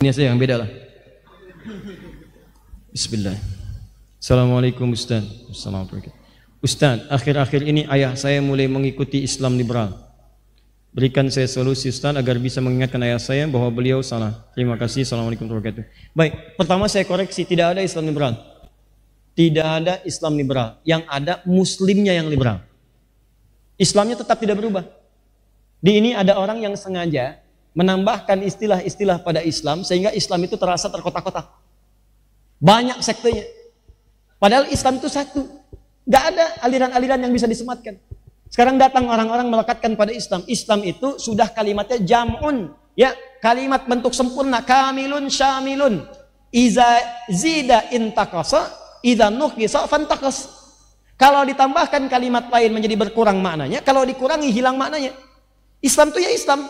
Ini saja yang beda lah. Bismillah. Assalamualaikum Ustaz. Assalamualaikum. Ustaz, akhir-akhir ini ayah saya mulai mengikuti Islam liberal. Berikan saya solusi Ustaz agar bisa mengingatkan ayah saya bahwa beliau salah. Terima kasih. Assalamualaikum warahmatullahi wabarakatuh. Baik, pertama saya koreksi, tidak ada Islam liberal. Tidak ada Islam liberal. Yang ada muslimnya yang liberal. Islamnya tetap tidak berubah. Di ini ada orang yang sengaja menambahkan istilah-istilah pada Islam sehingga Islam itu terasa terkotak-kotak. Banyak sektenya. Padahal Islam itu satu. Gak ada aliran-aliran yang bisa disematkan. Sekarang datang orang-orang melekatkan pada Islam. Islam itu sudah kalimatnya jam'un. Ya, kalimat bentuk sempurna. Kamilun, syamilun. Iza zida intakasa, idza nuqisa fantakas. Kalau ditambahkan kalimat lain menjadi berkurang maknanya. Kalau dikurangi hilang maknanya. Islam itu ya Islam.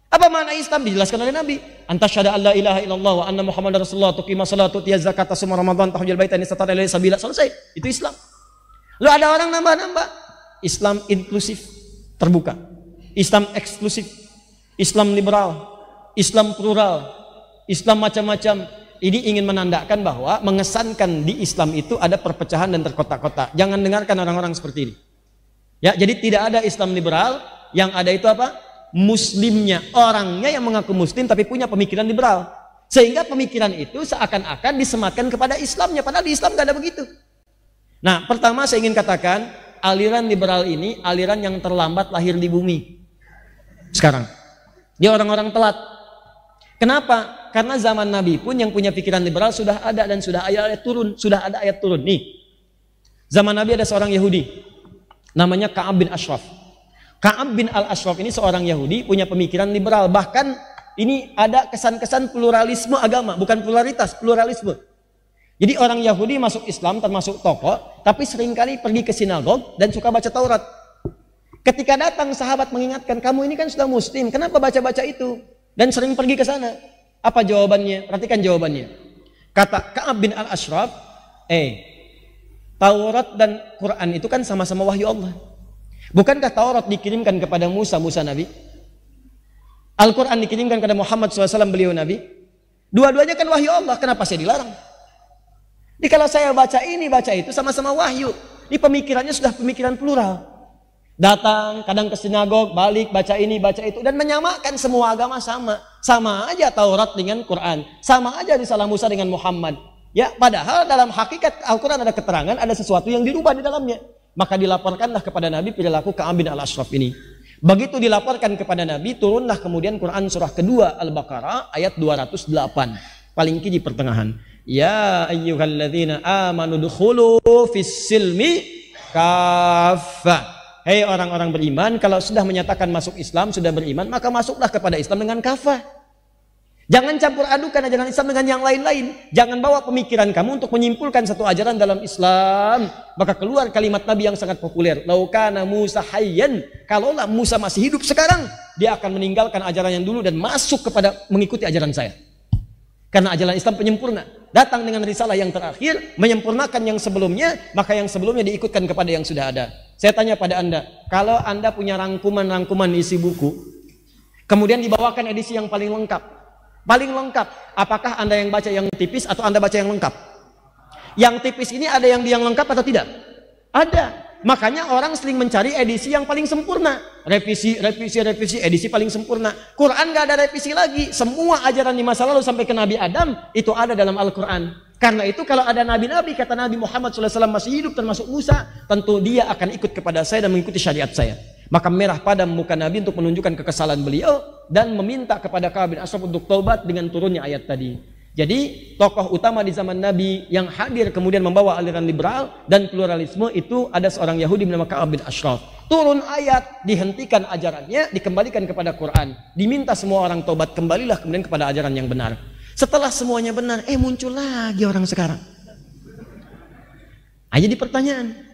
Apa makna Islam? Dijelaskan oleh Nabi. Antasyhadu alla ilaha illallah wa anna muhammadar rasulullah tuqima salata tu'ti zakata sum ramadan tahujjal baita in istata ilaihi sabila. Selesai. Itu Islam. Lalu ada orang nambah-nambah. Islam inklusif, terbuka. Islam eksklusif. Islam liberal. Islam plural. Islam macam-macam. Ini ingin menandakan bahwa mengesankan di Islam itu ada perpecahan dan terkotak-kotak. Jangan dengarkan orang-orang seperti ini. Ya, jadi tidak ada Islam liberal. Yang ada itu apa? Muslimnya, orangnya yang mengaku muslim tapi punya pemikiran liberal, sehingga pemikiran itu seakan-akan disematkan kepada Islamnya, padahal di Islam gak ada begitu. Nah, pertama saya ingin katakan aliran liberal ini aliran yang terlambat lahir di bumi sekarang. Dia orang-orang telat. Kenapa? Karena zaman Nabi pun yang punya pikiran liberal sudah ada dan sudah ada ayat turun, nih. Zaman Nabi ada seorang Yahudi namanya Ka'ab bin Ashraf. Ka'ab bin al-Ashraf ini seorang Yahudi punya pemikiran liberal. Bahkan ini ada kesan-kesan pluralisme agama. Bukan pluralitas, pluralisme. Jadi orang Yahudi masuk Islam termasuk tokoh, tapi seringkali pergi ke sinagog dan suka baca Taurat. Ketika datang sahabat mengingatkan, kamu ini kan sudah muslim, kenapa baca-baca itu? Dan sering pergi ke sana. Apa jawabannya? Perhatikan jawabannya. Kata Ka'ab bin al-Ashraf, Taurat dan Quran itu kan sama-sama wahyu Allah. Bukankah Taurat dikirimkan kepada Musa Nabi? Al-Quran dikirimkan kepada Muhammad SAW, beliau Nabi. Dua-duanya kan wahyu Allah, kenapa saya dilarang? Jadi kalau saya baca ini, baca itu, sama-sama wahyu. Ini pemikirannya sudah pemikiran plural. Datang, kadang ke sinagog, balik, baca ini, baca itu. Dan menyamakan semua agama sama. Sama aja Taurat dengan Quran. Sama aja risalah Musa dengan Muhammad. Ya, padahal dalam hakikat Al-Quran ada keterangan, ada sesuatu yang dirubah di dalamnya. Maka dilaporkanlah kepada Nabi perilaku Ka'ab bin al-Ashraf ini. Begitu dilaporkan kepada Nabi, turunlah kemudian Quran surah kedua Al-Baqarah ayat 208. Paling kiri pertengahan. Ya ayyuhalladzina amanu dukhulu fis-silmi kaffah. Hei orang-orang beriman, kalau sudah menyatakan masuk Islam, sudah beriman, maka masuklah kepada Islam dengan kafah. Jangan campur adukan ajaran Islam dengan yang lain-lain. Jangan bawa pemikiran kamu untuk menyimpulkan satu ajaran dalam Islam. Maka keluar kalimat Nabi yang sangat populer. Laukana Musa hayyan. Kalaulah Musa masih hidup sekarang, dia akan meninggalkan ajaran yang dulu dan masuk kepada mengikuti ajaran saya. Karena ajaran Islam penyempurna. Datang dengan risalah yang terakhir, menyempurnakan yang sebelumnya, maka yang sebelumnya diikutkan kepada yang sudah ada. Saya tanya pada Anda, kalau Anda punya rangkuman-rangkuman isi buku, kemudian dibawakan edisi yang paling lengkap, apakah Anda yang baca yang tipis atau Anda baca yang lengkap? Yang tipis ini ada yang lengkap atau tidak? Ada. Makanya orang sering mencari edisi yang paling sempurna. Revisi, edisi paling sempurna. Quran gak ada revisi lagi. Semua ajaran di masa lalu sampai ke Nabi Adam itu ada dalam Al-Quran. Karena itu kalau ada nabi-nabi, kata Nabi Muhammad SAW masih hidup termasuk Musa, tentu dia akan ikut kepada saya dan mengikuti syariat saya. Maka merah padam muka Nabi untuk menunjukkan kekesalan beliau dan meminta kepada Ka'ab bin Ashraf untuk taubat dengan turunnya ayat tadi. Jadi tokoh utama di zaman Nabi yang hadir kemudian membawa aliran liberal dan pluralisme itu ada seorang Yahudi bernama Ka'ab bin Ashraf. Turun ayat, dihentikan ajarannya, dikembalikan kepada Quran. Diminta semua orang taubat, kembalilah kemudian kepada ajaran yang benar. Setelah semuanya benar, muncul lagi orang sekarang. Jadi pertanyaan.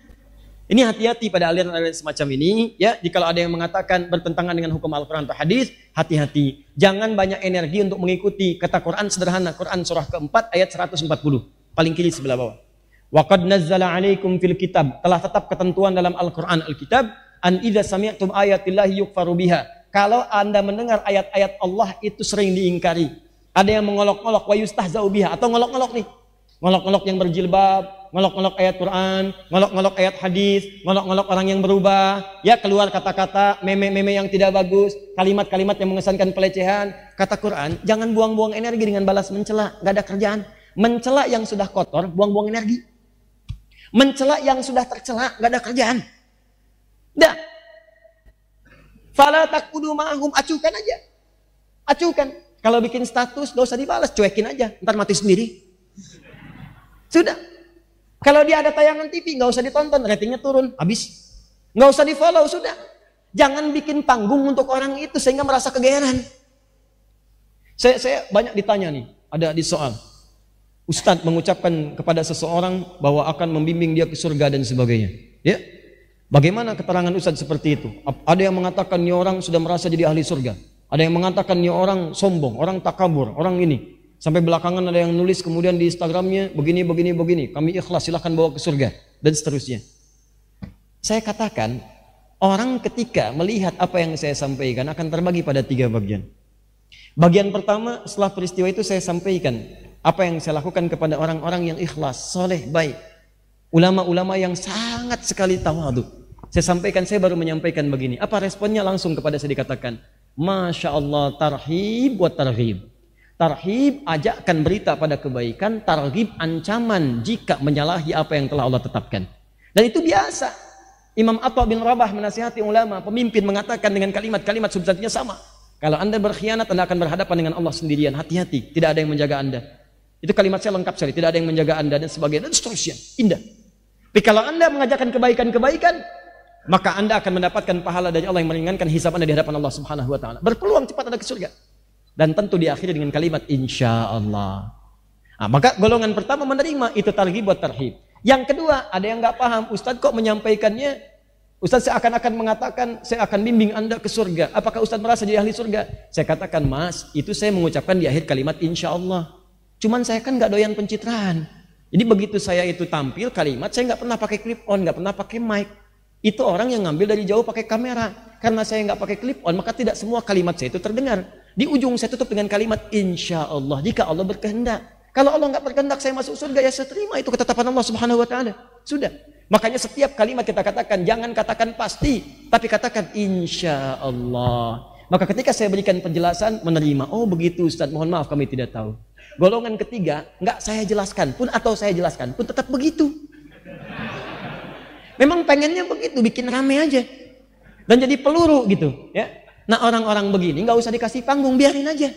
Ini hati-hati pada aliran-aliran semacam ini, ya. Jika ada yang mengatakan bertentangan dengan hukum Al-Quran atau hadis, hati-hati. Jangan banyak energi untuk mengikuti. Kata Quran sederhana, Quran surah keempat ayat 140, paling kiri sebelah bawah. Wa qad nazzala 'alaikum fil kitab, telah tetap ketentuan dalam Al-Quran Al-Kitab, an idza sami'tum ayatillahi yukfaru biha. Kalau Anda mendengar ayat-ayat Allah itu sering diingkari. Ada yang mengolok-olok wa yustahza'u biha, atau ngolok-ngolok nih. Ngolok-ngolok yang berjilbab, ngolok-ngolok ayat Quran, ngolok-ngolok ayat hadis, ngolok-ngolok orang yang berubah, ya keluar kata-kata meme-meme yang tidak bagus, kalimat-kalimat yang mengesankan pelecehan. Kata Quran, jangan buang-buang energi dengan balas mencela, nggak ada kerjaan. Mencela yang sudah kotor, buang-buang energi. Mencela yang sudah tercela, nggak ada kerjaan. Dah. Fala taqudu ma'hum, acuhkan aja. Acuhkan. Kalau bikin status, gak usah dibalas, cuekin aja, ntar mati sendiri. Sudah. Kalau dia ada tayangan TV, nggak usah ditonton, ratingnya turun, habis. Nggak usah di follow, sudah. Jangan bikin panggung untuk orang itu sehingga merasa kegeeran. Saya banyak ditanya nih, ada di soal. Ustadz mengucapkan kepada seseorang bahwa akan membimbing dia ke surga dan sebagainya. Ya, bagaimana keterangan Ustadz seperti itu? Ada yang mengatakan ini orang sudah merasa jadi ahli surga. Ada yang mengatakan ini orang sombong, orang takabur, orang ini. Sampai belakangan ada yang nulis kemudian di Instagramnya begini. Kami ikhlas, silahkan bawa ke surga dan seterusnya. Saya katakan orang ketika melihat apa yang saya sampaikan akan terbagi pada 3 bagian. Bagian pertama, setelah peristiwa itu saya sampaikan apa yang saya lakukan kepada orang-orang yang ikhlas, soleh, baik. Ulama-ulama yang sangat sekali tawadu. Saya sampaikan, saya baru menyampaikan begini. Apa responnya? Langsung kepada saya dikatakan, Masya Allah, tarhib wa targhib. Tarhib, ajakkan berita pada kebaikan. Targhib, ancaman jika menyalahi apa yang telah Allah tetapkan. Dan itu biasa. Imam Atha bin Rabah menasihati ulama, pemimpin, mengatakan dengan kalimat-kalimat substansinya sama. Kalau anda berkhianat, anda akan berhadapan dengan Allah sendirian. Hati-hati, tidak ada yang menjaga anda. Itu kalimat saya lengkap sekali, tidak ada yang menjaga anda dan sebagainya, dan seterusnya. Indah. Tapi kalau anda mengajarkan kebaikan-kebaikan, maka anda akan mendapatkan pahala dari Allah yang meringankan hisab anda di hadapan Allah Subhanahu wa Ta'ala. Berpeluang cepat anda ke surga. Dan tentu diakhiri dengan kalimat insya Allah. Nah, maka golongan pertama menerima itu targhib buat tarhib. Yang kedua, ada yang nggak paham, Ustadz kok menyampaikannya, Ustadz seakan-akan mengatakan saya akan bimbing anda ke surga. Apakah Ustadz merasa jadi ahli surga? Saya katakan, Mas, itu saya mengucapkan di akhir kalimat insya Allah. Cuman saya kan nggak doyan pencitraan. Jadi begitu saya itu tampil kalimat, saya nggak pernah pakai clip on, nggak pernah pakai mic. Itu orang yang ngambil dari jauh pakai kamera. Karena saya nggak pakai clip on, maka tidak semua kalimat saya itu terdengar. Di ujung saya tutup dengan kalimat insya Allah, jika Allah berkehendak. Kalau Allah nggak berkehendak saya masuk surga, ya saya terima itu ketetapan Allah Subhanahu wa Ta'ala. Sudah. Makanya setiap kalimat kita katakan, jangan katakan pasti, tapi katakan insya Allah. Maka ketika saya berikan penjelasan, menerima. Oh begitu Ustaz, mohon maaf kami tidak tahu. Golongan ketiga, nggak saya jelaskan pun atau saya jelaskan pun tetap begitu. Memang pengennya begitu, bikin rame aja. Dan jadi peluru gitu, ya. Nah orang-orang begini nggak usah dikasih panggung, biarin aja.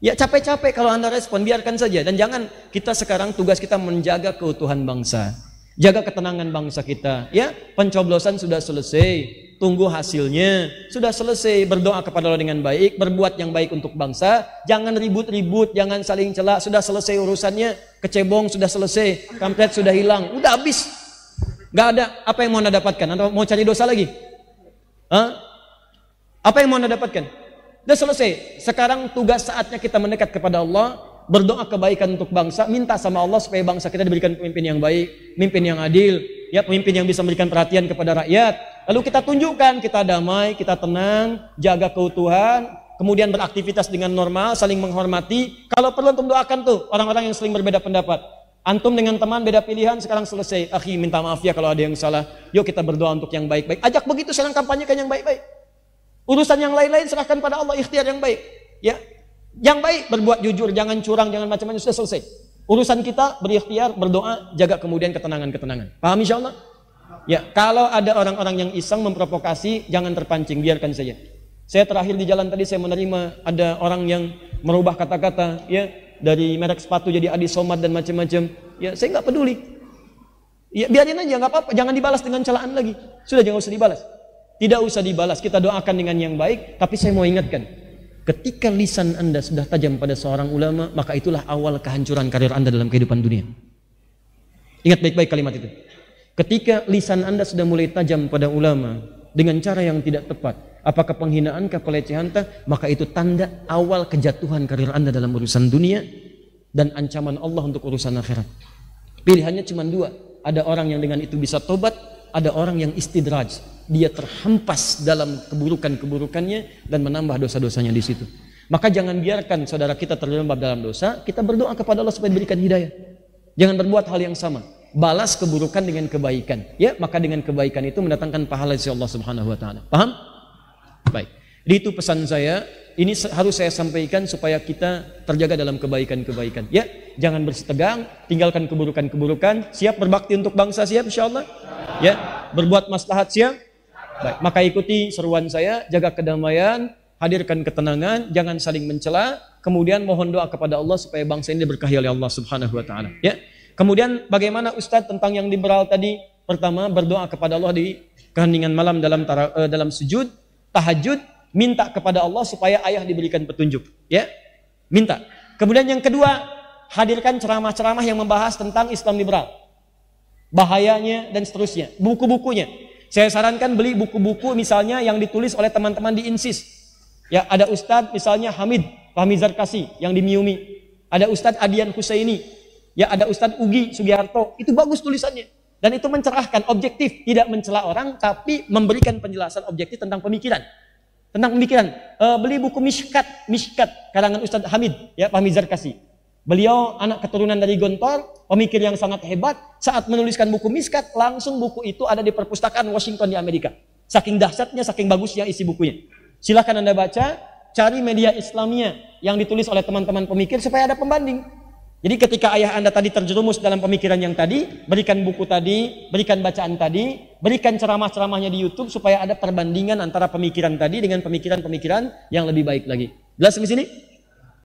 Ya capek-capek kalau anda respon, biarkan saja. Dan jangan, kita sekarang tugas kita menjaga keutuhan bangsa, jaga ketenangan bangsa kita. Ya, pencoblosan sudah selesai, tunggu hasilnya. Sudah selesai, berdoa kepada Allah dengan baik, berbuat yang baik untuk bangsa. Jangan ribut-ribut, jangan saling celak. Sudah selesai urusannya, kecebong sudah selesai, kampret sudah hilang, udah habis. Nggak ada. Apa yang mau anda dapatkan? Anda mau cari dosa lagi? Hah? Apa yang mau anda dapatkan? Sudah selesai. Sekarang tugas saatnya kita mendekat kepada Allah, berdoa kebaikan untuk bangsa, minta sama Allah supaya bangsa kita diberikan pemimpin yang baik, pemimpin yang adil, ya pemimpin yang bisa memberikan perhatian kepada rakyat. Lalu kita tunjukkan kita damai, kita tenang, jaga keutuhan, kemudian beraktivitas dengan normal, saling menghormati. Kalau perlu untuk doakan tuh orang-orang yang saling berbeda pendapat. Antum dengan teman beda pilihan, sekarang selesai. Akhi, minta maaf ya kalau ada yang salah. Yuk kita berdoa untuk yang baik-baik. Ajak begitu, sekarang kampanyekan yang baik-baik. Urusan yang lain-lain serahkan pada Allah, ikhtiar yang baik. Ya, yang baik berbuat jujur, jangan curang, jangan macam-macam, sudah selesai. Urusan kita berikhtiar, berdoa, jaga kemudian ketenangan-ketenangan. Paham insyaallah? Ya, kalau ada orang-orang yang iseng memprovokasi, jangan terpancing, biarkan saja. Saya terakhir di jalan tadi saya menerima ada orang yang merubah kata-kata, ya, dari merek sepatu jadi Adi Somad dan macam-macam. Ya, saya nggak peduli. Ya, biarin aja, nggak apa-apa, jangan dibalas dengan celaan lagi. Sudah, jangan usah dibalas. Tidak usah dibalas, kita doakan dengan yang baik. Tapi saya mau ingatkan, ketika lisan anda sudah tajam pada seorang ulama, maka itulah awal kehancuran karir anda dalam kehidupan dunia. Ingat baik-baik kalimat itu. Ketika lisan anda sudah mulai tajam pada ulama dengan cara yang tidak tepat, apakah penghinaan, pelecehan, maka itu tanda awal kejatuhan karir anda dalam urusan dunia dan ancaman Allah untuk urusan akhirat. Pilihannya cuma dua. Ada orang yang dengan itu bisa tobat, ada orang yang istidraj, dia terhempas dalam keburukan-keburukannya dan menambah dosa-dosanya di situ. Maka jangan biarkan saudara kita terjerembab dalam dosa, kita berdoa kepada Allah supaya diberikan hidayah. Jangan berbuat hal yang sama. Balas keburukan dengan kebaikan. Ya, maka dengan kebaikan itu mendatangkan pahala dari Allah Subhanahu wa taala. Paham? Baik. Jadi itu pesan saya, ini harus saya sampaikan supaya kita terjaga dalam kebaikan-kebaikan. Ya, jangan bersitegang, tinggalkan keburukan-keburukan, siap berbakti untuk bangsa, siap insyaallah. Ya, berbuat maslahat, siap. Baik, maka ikuti seruan saya, jaga kedamaian, hadirkan ketenangan, jangan saling mencela, kemudian mohon doa kepada Allah supaya bangsa ini diberkahi oleh Allah Subhanahu wa taala. Ya. Kemudian bagaimana Ustadz tentang yang liberal tadi? Pertama, berdoa kepada Allah di keheningan malam dalam sujud, tahajud, minta kepada Allah supaya ayah diberikan petunjuk. Ya. Minta. Kemudian yang kedua, hadirkan ceramah-ceramah yang membahas tentang Islam liberal. Bahayanya dan seterusnya. Buku-bukunya. Saya sarankan beli buku-buku misalnya yang ditulis oleh teman-teman di INSIS. Ya, ada Ustadz misalnya Fahmi Zarkasi yang di Miumi. Ada Ustadz Adian Husaini. Ya, ada Ustadz Ugi Sugiharto. Itu bagus tulisannya. Dan itu mencerahkan, objektif, tidak mencela orang, tapi memberikan penjelasan objektif tentang pemikiran. Tentang pemikiran. Beli buku Mishkat karangan Ustadz Hamid, ya, Fahmi Zarkasi. Beliau anak keturunan dari Gontor, pemikir yang sangat hebat. Saat menuliskan buku Mishkat, langsung buku itu ada di perpustakaan Washington di Amerika. Saking dahsyatnya, saking bagusnya isi bukunya. Silahkan Anda baca, cari media Islamia yang ditulis oleh teman-teman pemikir supaya ada pembanding. Jadi ketika ayah Anda tadi terjerumus dalam pemikiran yang tadi, berikan buku tadi, berikan bacaan tadi, berikan ceramah-ceramahnya di YouTube supaya ada perbandingan antara pemikiran tadi dengan pemikiran-pemikiran yang lebih baik lagi. Jelas di sini?